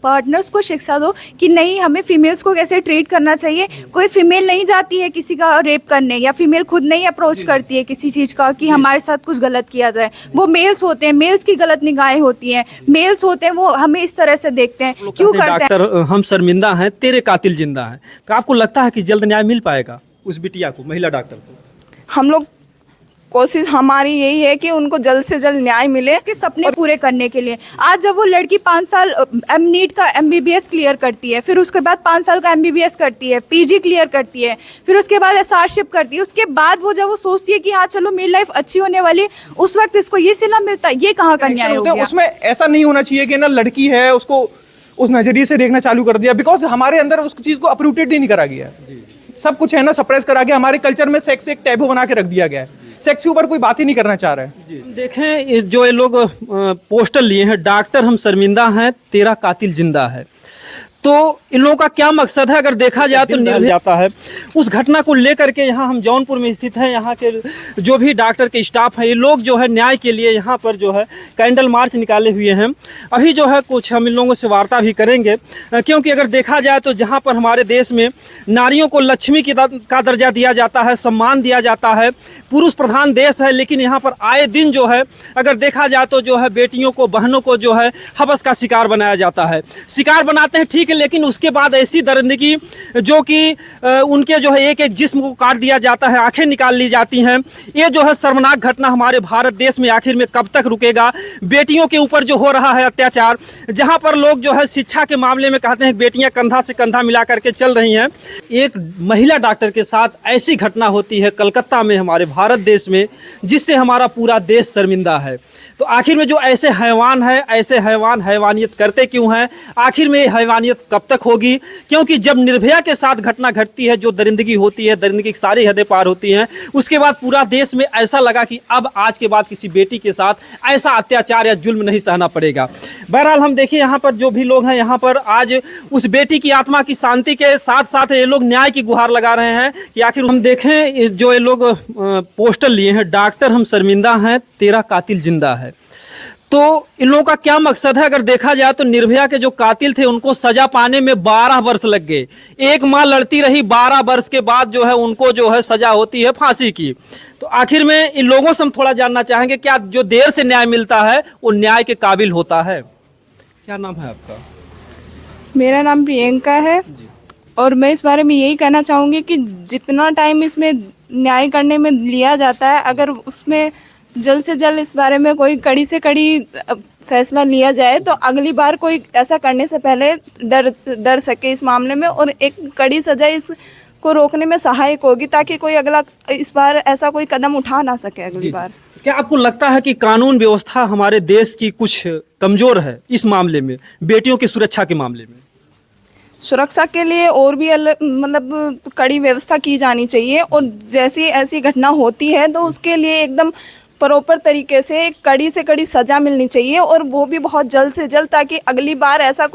Partners को शिक्षा दो कि नहीं, हमें फीमेल्स को कैसे ट्रीट करना चाहिए। कोई फीमेल नहीं जाती है किसी का रेप करने, या फीमेल खुद नहीं अप्रोच करती है किसी चीज़ का कि हमारे साथ कुछ गलत किया जाए। वो मेल्स होते हैं, मेल्स की गलत निगाहें होती हैं, मेल्स होते हैं वो हमें इस तरह से देखते हैं। क्यों करते हैं? डॉक्टर हम शर्मिंदा हैं, तेरे कातिल जिंदा हैं। तो आपको लगता है कि जल्द न्याय मिल पाएगा उस बिटिया को, महिला डॉक्टर को? हम लोग कोशिश हमारी यही है कि उनको जल्द से जल्द न्याय मिले। उसके सपने पूरे करने के लिए आज जब वो लड़की 5 साल नीट का MBBS क्लियर करती है, फिर उसके बाद 5 साल का MBBS करती है, PG क्लियर करती है, फिर उसके बाद SRship करती है, उसके बाद वो जब वो सोचती है कि हाँ चलो मेरी लाइफ अच्छी होने वाली है, उस वक्त इसको ये सिला मिलता है। ये कहाँ का न्याय हो गया? उसमें ऐसा नहीं होना चाहिए कि ना लड़की है उसको उस नजरिए से देखना चालू कर दिया, बिकॉज हमारे अंदर उस चीज को अप्रूटेड ही नहीं करा गया। सब कुछ है ना सप्रेस करा गया। हमारे कल्चर में सेक्स एक टैबू बना के रख दिया गया है। सेक्स के ऊपर कोई बात ही नहीं करना चाह रहा है। देखें जो ये लोग पोस्टर लिए हैं, डॉक्टर हम शर्मिंदा हैं, तेरा कातिल जिंदा है, तो इन लोगों का क्या मकसद है? अगर देखा जाए तो निर्भय जाता है। उस घटना को लेकर के यहाँ हम जौनपुर में स्थित हैं, यहाँ के जो भी डॉक्टर के स्टाफ हैं, ये लोग जो है न्याय के लिए यहाँ पर जो है कैंडल मार्च निकाले हुए हैं। अभी जो है कुछ हम इन लोगों से वार्ता भी करेंगे, क्योंकि अगर देखा जाए तो जहाँ पर हमारे देश में नारियों को लक्ष्मी का दर्जा दिया जाता है, सम्मान दिया जाता है, पुरुष प्रधान देश है, लेकिन यहाँ पर आए दिन जो है अगर देखा जाए तो जो है बेटियों को, बहनों को जो है हवस का शिकार बनाया जाता है। शिकार बनाते हैं ठीक, लेकिन उसके बाद ऐसी दरिंदगी जो कि उनके जो है एक एक जिस्म को काट दिया जाता है, आंखें निकाल ली जाती हैं। ये जो है शर्मनाक घटना हमारे भारत देश में आखिर में कब तक रुकेगा? बेटियों के ऊपर जो हो रहा है अत्याचार, जहां पर लोग जो है शिक्षा के मामले में कहते हैं बेटियां कंधा से कंधा मिला करके चल रही हैं, एक महिला डॉक्टर के साथ ऐसी घटना होती है कलकत्ता में, हमारे भारत देश में, जिससे हमारा पूरा देश शर्मिंदा है। तो आखिर में जो ऐसे हैवान है, ऐसे हैवान हैवानियत करते क्यों हैं? आखिर में ये हैवानियत कब तक होगी? क्योंकि जब निर्भया के साथ घटना घटती है, जो दरिंदगी होती है, दरिंदगी की सारी हदें पार होती हैं, उसके बाद पूरा देश में ऐसा लगा कि अब आज के बाद किसी बेटी के साथ ऐसा अत्याचार या जुल्म नहीं सहना पड़ेगा। बहरहाल हम देखिए यहाँ पर जो भी लोग हैं, यहाँ पर आज उस बेटी की आत्मा की शांति के साथ साथ ये लोग न्याय की गुहार लगा रहे हैं कि आखिर हम देखें जो ये लोग पोस्टर लिए हैं, डॉक्टर हम शर्मिंदा हैं, तेरा कातिल जिंदा है, तो इन लोगों का क्या मकसद है? अगर देखा जाए तो निर्भया के जो कातिल थे उनको सजा पाने में 12 वर्ष लग गए। एक माँ लड़ती रही, 12 वर्ष के बाद जो है उनको जो है सजा होती है फांसी की। तो आखिर में इन लोगों से हम थोड़ा जानना चाहेंगे, क्या जो देर से न्याय मिलता है वो न्याय के काबिल होता है? क्या नाम है आपका? मेरा नाम प्रियंका है, और मैं इस बारे में यही कहना चाहूँगी कि जितना टाइम इसमें न्याय करने में लिया जाता है, अगर उसमें जल्द से जल्द इस बारे में कोई कड़ी से कड़ी फैसला लिया जाए तो अगली बार कोई ऐसा करने से पहले डर सके इस मामले में, और एक कड़ी सजा इसको रोकने में सहायक होगी, ताकि कोई अगला इस बार ऐसा कोई कदम उठा ना सके अगली बार। क्या आपको लगता है कि कानून व्यवस्था हमारे देश की कुछ कमजोर है इस मामले में, बेटियों की सुरक्षा के मामले में? सुरक्षा के लिए और भी मतलब कड़ी व्यवस्था की जानी चाहिए, और जैसी ऐसी घटना होती है तो उसके लिए एकदम प्रॉपर तरीके से कड़ी से कड़ी सज़ा मिलनी चाहिए, और वो भी बहुत जल्द से जल्द, ताकि अगली बार ऐसा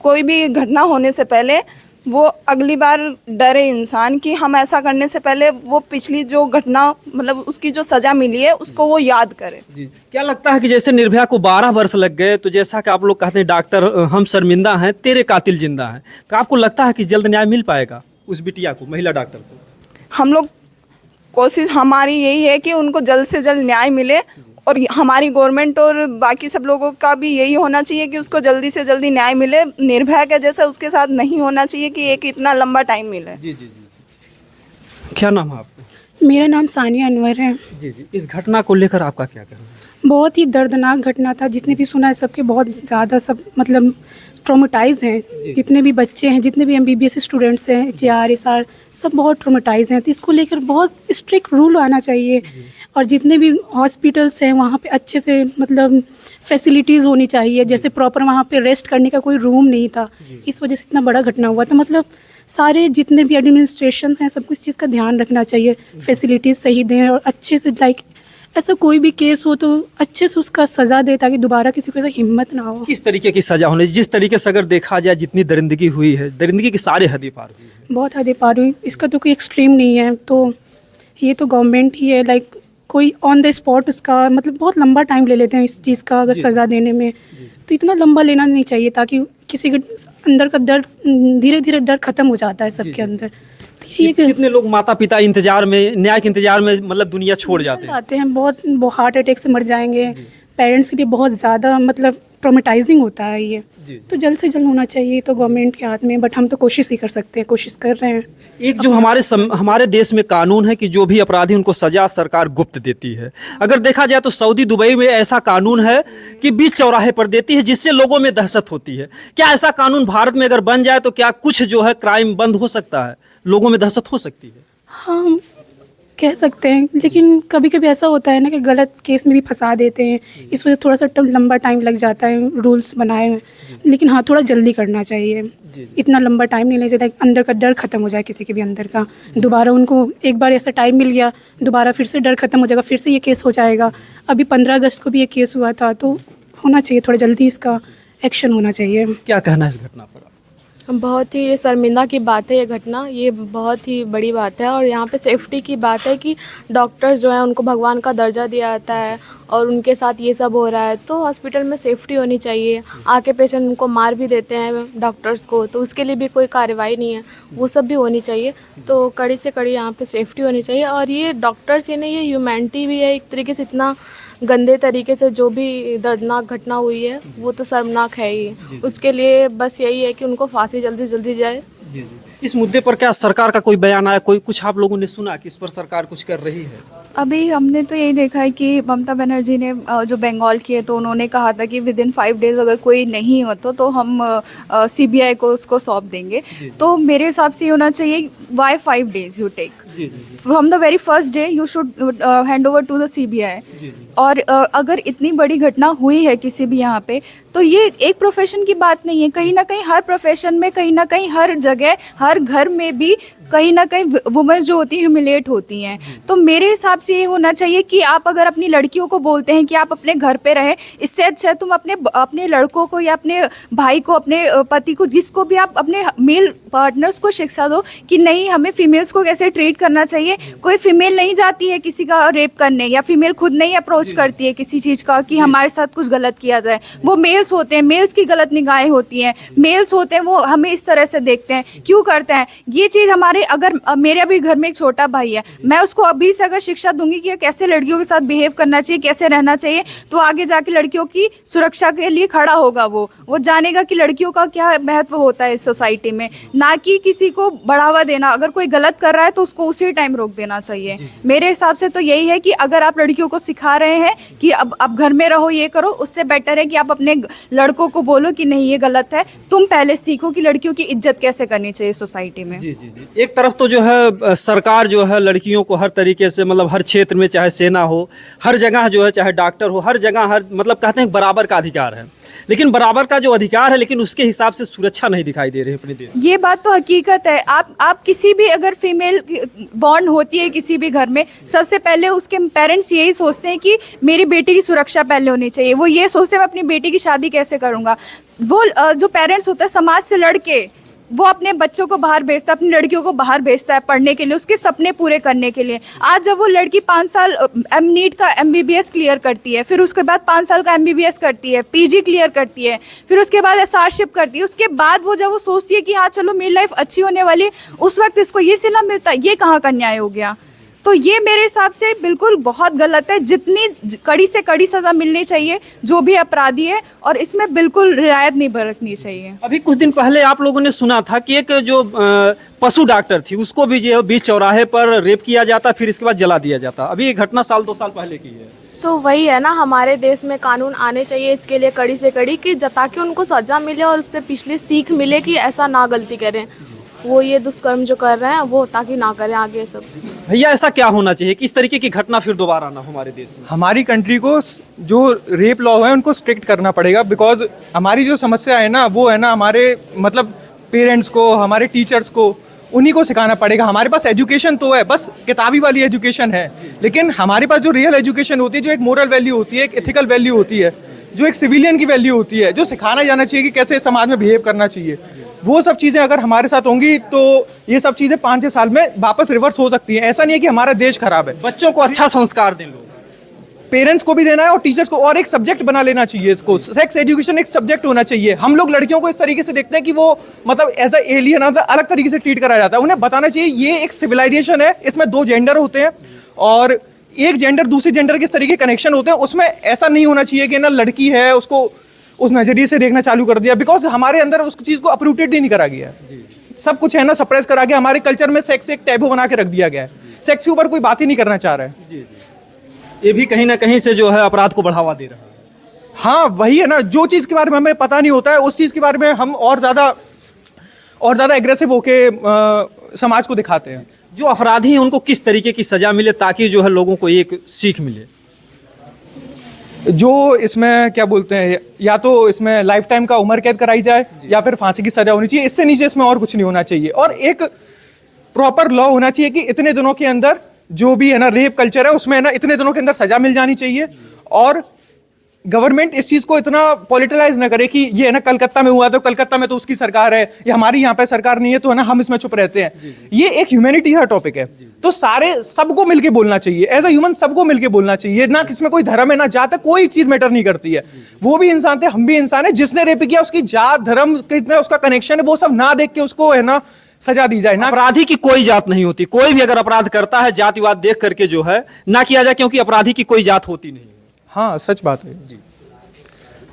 कोई भी घटना होने से पहले वो अगली बार डरे इंसान कि हम ऐसा करने से पहले वो पिछली जो घटना मतलब उसकी जो सज़ा मिली है उसको वो याद करे। जी, क्या लगता है कि जैसे निर्भया को 12 वर्ष लग गए, तो जैसा कि आप लोग कहते हैं डॉक्टर हम शर्मिंदा हैं, तेरे कातिल जिंदा हैं, तो आपको लगता है कि जल्द न्याय मिल पाएगा उस बिटिया को, महिला डॉक्टर को? हम लोग कोशिश हमारी यही है कि उनको जल्द से जल्द न्याय मिले, और हमारी गवर्नमेंट और बाकी सब लोगों का भी यही होना चाहिए कि उसको जल्दी से जल्दी न्याय मिले। निर्भया के जैसा उसके साथ नहीं होना चाहिए कि एक इतना लंबा टाइम मिले। जी जी जी। क्या नाम है आपका? मेरा नाम सानिया अनवर है। जी जी। इस घटना को लेकर आपका क्या कहना है? बहुत ही दर्दनाक घटना था, जितने भी सुना है सबके बहुत ज़्यादा सब मतलब ट्रोमेटाइज हैं। जितने भी बच्चे हैं, जितने भी MBBS स्टूडेंट्स हैं, JR SR सब बहुत ट्रोमेटाइज हैं। तो इसको लेकर बहुत स्ट्रिक्ट रूल आना चाहिए, और जितने भी हॉस्पिटल्स हैं वहाँ पे अच्छे से मतलब फैसिलिटीज़ होनी चाहिए। जैसे प्रॉपर वहाँ पे रेस्ट करने का कोई रूम नहीं था, इस वजह से इतना बड़ा घटना हुआ। तो मतलब सारे जितने भी एडमिनिस्ट्रेशन हैं सबको इस चीज़ का ध्यान रखना चाहिए, फैसिलिटीज़ सही दें, और अच्छे से लाइक ऐसा कोई भी केस हो तो अच्छे से उसका सज़ा दे, ताकि दोबारा किसी को ऐसा हिम्मत ना हो। किस तरीके की सज़ा होनी? जिस तरीके से अगर देखा जाए जितनी दरिंदगी हुई है, दरिंदगी की सारे हदें पार हुई है, बहुत हदें पार हुई। इसका तो कोई एक्सट्रीम नहीं है, तो ये तो गवर्नमेंट ही है, लाइक कोई ऑन द स्पॉट उसका मतलब बहुत लंबा टाइम ले लेते हैं इस चीज़ का अगर सज़ा देने में। तो इतना लंबा लेना नहीं चाहिए, ताकि किसी के अंदर का दर्द धीरे धीरे दर्द खत्म हो जाता है सबके अंदर। तो ये कितने लोग माता पिता इंतजार में, न्याय के इंतजार में मतलब दुनिया छोड़ जाते हैं। बहुत हार्ट अटैक से मर जाएंगे। पेरेंट्स के लिए बहुत ज़्यादा मतलब ट्रॉमेटाइजिंग होता है ये। तो जल्द से जल्द होना चाहिए, तो गवर्नमेंट के हाथ में, बट हम तो कोशिश ही कर सकते हैं, कोशिश कर रहे हैं। एक जो हमारे देश में कानून है कि जो भी अपराधी उनको सजा सरकार गुप्त देती है। अगर देखा जाए तो सऊदी दुबई में ऐसा कानून है कि बीच चौराहे पर देती है, जिससे लोगों में दहशत होती है। क्या ऐसा कानून भारत में अगर बन जाए तो क्या कुछ जो है क्राइम बंद हो सकता है, लोगों में दहशत हो सकती है? हाँ, कह सकते हैं, लेकिन कभी कभी ऐसा होता है ना कि गलत केस में भी फंसा देते हैं, इस वजह से थोड़ा सा लंबा टाइम लग जाता है रूल्स बनाए हुए। लेकिन हाँ, थोड़ा जल्दी करना चाहिए, इतना लंबा टाइम नहीं लेना चाहिए, अंदर का डर खत्म हो जाए किसी के भी अंदर का। दोबारा उनको एक बार ऐसा टाइम मिल गया, दोबारा फिर से डर खत्म हो जाएगा, फिर से ये केस हो जाएगा। अभी 15 अगस्त को भी ये केस हुआ था, तो होना चाहिए थोड़ा जल्दी इसका एक्शन होना चाहिए। क्या कहना है इस घटना पर? बहुत ही शर्मिंदा की बात है ये घटना, ये बहुत ही बड़ी बात है। और यहाँ पे सेफ्टी की बात है कि डॉक्टर्स जो है उनको भगवान का दर्जा दिया जाता है और उनके साथ ये सब हो रहा है, तो हॉस्पिटल में सेफ्टी होनी चाहिए। आके पेशेंट उनको मार भी देते हैं डॉक्टर्स को, तो उसके लिए भी कोई कार्रवाई नहीं है, वो सब भी होनी चाहिए। तो कड़ी से कड़ी यहाँ पे सेफ्टी होनी चाहिए। और ये डॉक्टर्स, ये ह्यूमैनिटी भी है एक तरीके से। इतना गंदे तरीके से जो भी दर्दनाक घटना हुई है वो तो शर्मनाक है ही। उसके लिए बस यही है कि उनको फांसी जल्दी जल्दी जाए। जी। इस मुद्दे पर क्या सरकार का कोई बयान आया, कोई कुछ आप लोगों ने सुना कि इस पर सरकार कुछ कर रही है? अभी हमने तो यही देखा है कि ममता बनर्जी ने जो बंगाल की है, तो उन्होंने कहा था कि विद इन 5 डेज अगर कोई नहीं हो तो हम CBI को उसको सौंप देंगे। तो मेरे हिसाब से ये होना चाहिए, why 5 days you take from the very first day, you should hand over to the CBI। और अगर इतनी बड़ी घटना हुई है किसी भी यहाँ पे, तो ये एक प्रोफेशन की बात नहीं है। कहीं ना कहीं हर प्रोफेशन में, कहीं ना कहीं हर जगह, हर घर में भी कहीं ना कहीं वुमेन्स जो होती हैं ह्यूमिलेट होती हैं। तो मेरे हिसाब से ये होना चाहिए कि आप अगर अपनी लड़कियों को बोलते हैं कि आप अपने घर पे रहें, इससे अच्छा तुम अपने लड़कों को या अपने भाई को, अपने पति को, जिसको भी आप अपने मेल पार्टनर्स को शिक्षा दो कि नहीं, हमें फीमेल्स को कैसे ट्रीट करना चाहिए। कोई फीमेल नहीं जाती है किसी का रेप करने, या फीमेल खुद नहीं अप्रोच करती है किसी चीज़ का कि हमारे साथ कुछ गलत किया जाए। वो मेल्स होते हैं, मेल्स की गलत निगाहें होती हैं, मेल्स होते हैं वो हमें इस तरह से देखते हैं। क्यों करते हैं ये चीज़? हमारे अगर मेरे अभी घर में एक छोटा भाई है, मैं उसको अभी से अगर शिक्षा दूंगी कि कैसे लड़कियों के साथ बिहेव करना चाहिए, कैसे रहना चाहिए, तो आगे जाके लड़कियों की सुरक्षा के लिए खड़ा होगा। वो जानेगा कि लड़कियों का क्या महत्व होता है इस सोसाइटी में, ना कि किसी को बढ़ावा देना। अगर कोई गलत कर रहा है तो उसको उसी टाइम रोक देना चाहिए। मेरे हिसाब से तो यही है कि अगर आप लड़कियों को सिखा रहे हैं कि अब घर में रहो, ये करो, उससे बेटर है कि आप अपने लड़कों को बोलो कि नहीं, ये गलत है। तुम पहले सीखो कि लड़कियों की इज्जत कैसे करनी चाहिए सोसाइटी में। जी। एक तरफ तो जो है सरकार जो है लड़कियों को हर तरीके से, मतलब हर क्षेत्र में, चाहे सेना हो, हर जगह जो है, चाहे डॉक्टर हो, हर जगह, हर मतलब कहते हैं बराबर का अधिकार है। लेकिन बराबर का जो अधिकार है, लेकिन उसके हिसाब से सुरक्षा नहीं दिखाई दे रही है अपने देश में। ये बात तो हकीकत है। आप किसी भी अगर फीमेल बॉन्ड होती है किसी भी घर में, सबसे पहले उसके पेरेंट्स यही सोचते हैं कि मेरी बेटी की सुरक्षा पहले होनी चाहिए। वो ये सोचते हैं मैं अपनी बेटी की शादी कैसे करूँगा। वो जो पेरेंट्स होता है समाज से लड़के, वो अपने बच्चों को बाहर भेजता है, अपनी लड़कियों को बाहर भेजता है पढ़ने के लिए, उसके सपने पूरे करने के लिए। आज जब वो लड़की 5 साल नीट का MBBS क्लियर करती है, फिर उसके बाद 5 साल का MBBS करती है, PG क्लियर करती है, फिर उसके बाद SRship करती है, उसके बाद वो जब वो सोचती है कि हाँ चलो मेरी लाइफ अच्छी होने वाली है, उस वक्त इसको ये सिला मिलता है। ये कहाँ का न्याय हो गया? तो ये मेरे हिसाब से बिल्कुल बहुत गलत है। जितनी कड़ी से कड़ी सज़ा मिलनी चाहिए जो भी अपराधी है, और इसमें बिल्कुल रियायत नहीं बरतनी चाहिए। अभी कुछ दिन पहले आप लोगों ने सुना था कि एक जो पशु डॉक्टर थी, उसको भी जो बीच चौराहे पर रेप किया जाता, फिर इसके बाद जला दिया जाता। अभी ये घटना 1-2 साल पहले की है। तो वही है ना, हमारे देश में कानून आने चाहिए इसके लिए कड़ी से कड़ी, कि ताकि उनको सजा मिले और उससे पिछली सीख मिले कि ऐसा ना गलती करें। वो ये दुष्कर्म जो कर रहे हैं वो ताकि ना करें आगे सब। भैया ऐसा क्या होना चाहिए कि इस तरीके की घटना फिर दोबारा ना हो हमारे देश में? हमारी कंट्री को जो रेप लॉ है उनको स्ट्रिक्ट करना पड़ेगा। बिकॉज हमारी जो समस्या है ना, वो है ना हमारे मतलब पेरेंट्स को, हमारे टीचर्स को, उन्हीं को सिखाना पड़ेगा। हमारे पास एजुकेशन तो है, बस किताबी वाली एजुकेशन है, लेकिन हमारे पास जो रियल एजुकेशन होती है, जो एक मोरल वैल्यू होती है, एक एथिकल वैल्यू होती है, जो एक सिविलियन की वैल्यू होती है, जो सिखाना जाना चाहिए कि कैसे समाज में बिहेव करना चाहिए, वो सब चीज़ें अगर हमारे साथ होंगी तो ये सब चीज़ें 5-6 साल में वापस रिवर्स हो सकती हैं। ऐसा नहीं है कि हमारा देश खराब है। बच्चों को अच्छा संस्कार दें लोग। पेरेंट्स को भी देना है और टीचर्स को, और एक सब्जेक्ट बना लेना चाहिए इसको। सेक्स एजुकेशन एक सब्जेक्ट होना चाहिए। हम लोग लड़कियों को इस तरीके से देखते हैं कि वो मतलब एज अ एलियन, अलग तरीके से ट्रीट करा जाता है। उन्हें बताना चाहिए ये एक सिविलाइजेशन है, इसमें 2 जेंडर होते हैं और एक जेंडर दूसरे जेंडर के इस तरीके कनेक्शन होते हैं। उसमें ऐसा नहीं होना चाहिए कि ना लड़की है उसको उस नज़रिए से देखना चालू कर दिया, बिकॉज हमारे अंदर उस चीज़ को अप्रूटेड ही नहीं करा गया है। सब कुछ है ना सप्रेस करा गया। हमारे कल्चर में सेक्स एक टैबू बना के रख दिया गया है। सेक्स के ऊपर कोई बात ही नहीं करना चाह रहा है। ये भी कहीं ना कहीं से जो है अपराध को बढ़ावा दे रहा है। हाँ वही है ना, जो चीज़ के बारे में हमें पता नहीं होता है उस चीज़ के बारे में हम और ज़्यादा एग्रेसिव होके समाज को दिखाते हैं। जो अपराधी हैं उनको किस तरीके की सजा मिले ताकि जो है लोगों को एक सीख मिले? जो इसमें क्या बोलते हैं, या तो इसमें लाइफ टाइम का उम्र कैद कराई जाए या फिर फांसी की सजा होनी चाहिए। इससे नीचे इसमें और कुछ नहीं होना चाहिए। और एक प्रॉपर लॉ होना चाहिए कि इतने दिनों के अंदर जो भी है ना रेप कल्चर है उसमें है ना इतने दिनों के अंदर सजा मिल जानी चाहिए। और गवर्नमेंट इस चीज़ को इतना पॉलिटिलाइज ना करे कि ये है ना कलकत्ता में हुआ तो कलकत्ता में तो उसकी सरकार है, या हमारी यहाँ पे सरकार नहीं है तो है ना हम इसमें चुप रहते हैं। ये एक ह्यूमैनिटी का टॉपिक है, तो सारे सबको मिलके बोलना चाहिए। एज अ ह्यूमन सबको मिलके बोलना चाहिए, ना किसमें कोई धर्म है ना जात है, कोई चीज मैटर नहीं करती है। वो भी इंसान थे, हम भी इंसान है। जिसने रेप किया उसकी जात धर्म कितना उसका कनेक्शन है वो सब ना देख के उसको है ना सजा दी जाए। ना अपराधी की कोई जात नहीं होती। कोई भी अगर अपराध करता है जातिवाद देख करके जो है ना किया जाए, क्योंकि अपराधी की कोई जात होती नहीं। हाँ सच बात है जी।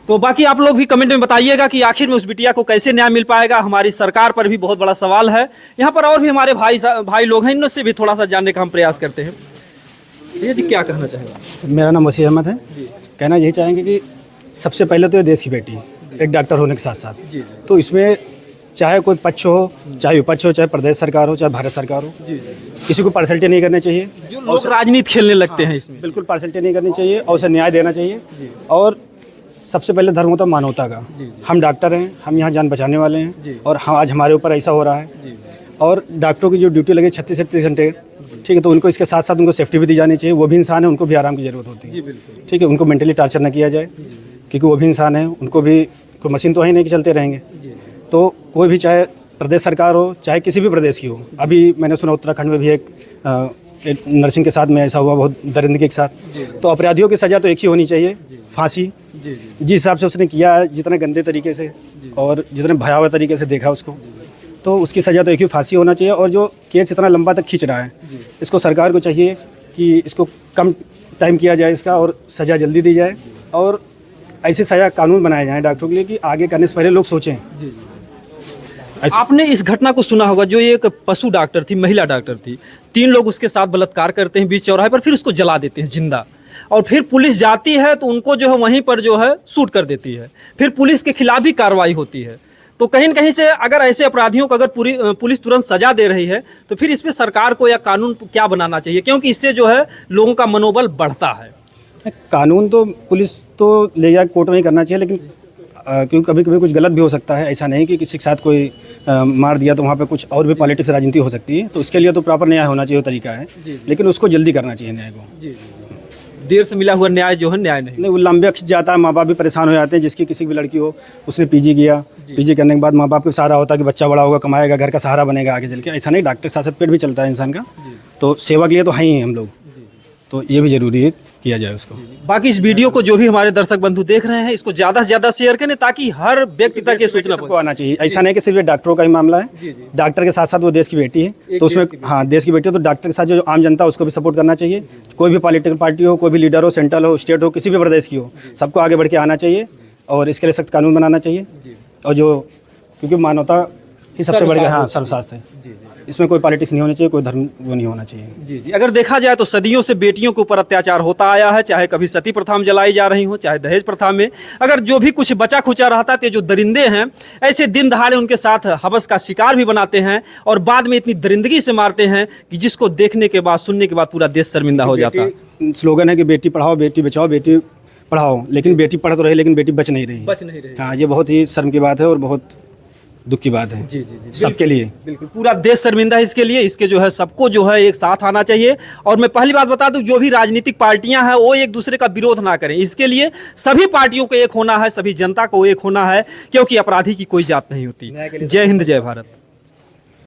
तो बाकी आप लोग भी कमेंट में बताइएगा कि आखिर में उस बिटिया को कैसे न्याय मिल पाएगा। हमारी सरकार पर भी बहुत बड़ा सवाल है। यहाँ पर और भी हमारे भाई लोग हैं, इनसे भी थोड़ा सा जानने का हम प्रयास करते हैं। ये जी क्या कहना चाहेंगे? मेरा नाम वसीम अहमद है। कहना यही चाहेंगे कि सबसे पहले तो ये देश की बेटी एक डॉक्टर होने के साथ साथ, तो इसमें चाहे कोई पक्ष हो, चाहे विपक्ष हो, चाहे प्रदेश सरकार हो, चाहे भारत सरकार हो, किसी को पार्शलिटी नहीं करनी चाहिए। जो लोग राजनीति खेलने लगते हैं इसमें, बिल्कुल पार्शलिटी नहीं करनी चाहिए और उसे न्याय देना चाहिए। और सबसे पहले धर्म होता है मानवता का। हम डॉक्टर हैं, हम यहाँ जान बचाने वाले हैं और आज हमारे ऊपर ऐसा हो रहा है। और डॉक्टरों की जो ड्यूटी लगे 36 से 30 घंटे, ठीक है, तो उनको इसके साथ साथ उनको सेफ्टी भी दी जानी चाहिए। वो भी इंसान है, उनको भी आराम की ज़रूरत होती है। ठीक है, उनको मेंटली टॉर्चर ना किया जाए, क्योंकि वो भी इंसान है, उनको भी कोई मशीन तो है नहीं कि चलते रहेंगे। तो कोई भी, चाहे प्रदेश सरकार हो चाहे किसी भी प्रदेश की हो। अभी मैंने सुना उत्तराखंड में भी एक नर्सिंग के साथ में ऐसा हुआ, बहुत दरिंदगी के साथ। तो अपराधियों की सज़ा तो एक ही होनी चाहिए, फांसी। जिस हिसाब से उसने किया है, जितने गंदे तरीके से और जितने भयावह तरीके से देखा उसको, तो उसकी सज़ा तो एक ही फांसी होना चाहिए। और जो केस इतना लंबा तक खींच रहा है, इसको सरकार को चाहिए कि इसको कम टाइम किया जाए इसका और सज़ा जल्दी दी जाए और ऐसी सज़ा कानून बनाए जाए डॉक्टरों के लिए कि आगे करने से पहले लोग सोचें। आपने इस घटना को सुना होगा, जो एक पशु डॉक्टर थी, महिला डॉक्टर थी, 3 लोग उसके साथ बलात्कार करते हैं बीच चौराहे पर, फिर उसको जला देते हैं जिंदा। और फिर पुलिस जाती है तो उनको जो है वहीं पर जो है शूट कर देती है। फिर पुलिस के खिलाफ भी कार्रवाई होती है। तो कहीं न कहीं से अगर ऐसे अपराधियों को अगर पुलिस तुरंत सजा दे रही है तो फिर इस पर सरकार को या कानून क्या बनाना चाहिए, क्योंकि इससे जो है लोगों का मनोबल बढ़ता है। कानून तो पुलिस तो ले जाकर कोर्ट में ही करना चाहिए, लेकिन क्योंकि कभी कभी कुछ गलत भी हो सकता है। ऐसा नहीं कि किसी के साथ कोई मार दिया तो वहाँ पे कुछ और भी पॉलिटिक्स राजनीति हो सकती है। तो उसके लिए तो प्रॉपर न्याय होना चाहिए, वो तरीका है, लेकिन उसको जल्दी करना चाहिए न्याय को। देर से मिला हुआ न्याय जो है न्याय नहीं। वो लंबे खिंच जाता है, माँ बाप भी परेशान हो जाते हैं। जिसकी किसी भी लड़की हो, उसने पीजी किया, पीजी करने के बाद माँ बाप को सहारा होता है कि बच्चा बड़ा होगा, कमाएगा, घर का सहारा बनेगा आगे चल के। ऐसा नहीं, डॉक्टर के साथ साथ पेट भी चलता है इंसान का। तो सेवा के लिए तो है ही हम लोग, तो ये भी जरूरी है किया जाए उसको। बाकी इस वीडियो को जो भी हमारे दर्शक बंधु देख रहे हैं, इसको ज़्यादा से ज़्यादा शेयर करें ताकि हर व्यक्ति तक ये सूचना को आना चाहिए। ऐसा नहीं कि सिर्फ डॉक्टरों का ही मामला है, डॉक्टर के साथ साथ वो देश की बेटी है, तो उसमें हाँ देश की बेटी है, तो डॉक्टर के साथ जो आम जनता है उसको भी सपोर्ट करना चाहिए। कोई भी पॉलिटिकल पार्टी हो, कोई भी लीडर हो, सेंट्रल हो, स्टेट हो, किसी भी प्रदेश की हो, सबको आगे बढ़ के आना चाहिए और इसके लिए सख्त कानून बनाना चाहिए। और जो क्योंकि मानवता ही सबसे बड़ी, हाँ, सर्वशास्त्र है, इसमें कोई पॉलिटिक्स नहीं होनी चाहिए, कोई धर्म वो नहीं होना चाहिए। जी। अगर देखा जाए तो सदियों से बेटियों के ऊपर अत्याचार होता आया है, चाहे कभी सती प्रथा में जलाई जा रही हो, चाहे दहेज प्रथा में। अगर जो भी कुछ बचा खुचा रहता है तो जो दरिंदे हैं ऐसे दिन दहाड़े उनके साथ हवस का शिकार भी बनाते हैं और बाद में इतनी दरिंदगी से मारते हैं कि जिसको देखने के बाद, सुनने के बाद पूरा देश शर्मिंदा हो जाता है। स्लोगन है कि बेटी पढ़ाओ, बेटी बचाओ, बेटी पढ़ाओ, लेकिन बेटी पढ़ तो रही, लेकिन बेटी बच नहीं रही। हाँ, ये बहुत ही शर्म की बात है और बहुत दुख की बात है। जी, सबके लिए। बिल्कुल, पूरा देश शर्मिंदा है इसके लिए। इसके जो है सबको जो है एक साथ आना चाहिए। और मैं पहली बात बता दूं, जो भी राजनीतिक पार्टियां हैं वो एक दूसरे का विरोध ना करें। इसके लिए सभी पार्टियों को एक होना है, सभी जनता को एक होना है, क्योंकि अपराधी की कोई जात नहीं होती। जय हिंद, जय भारत।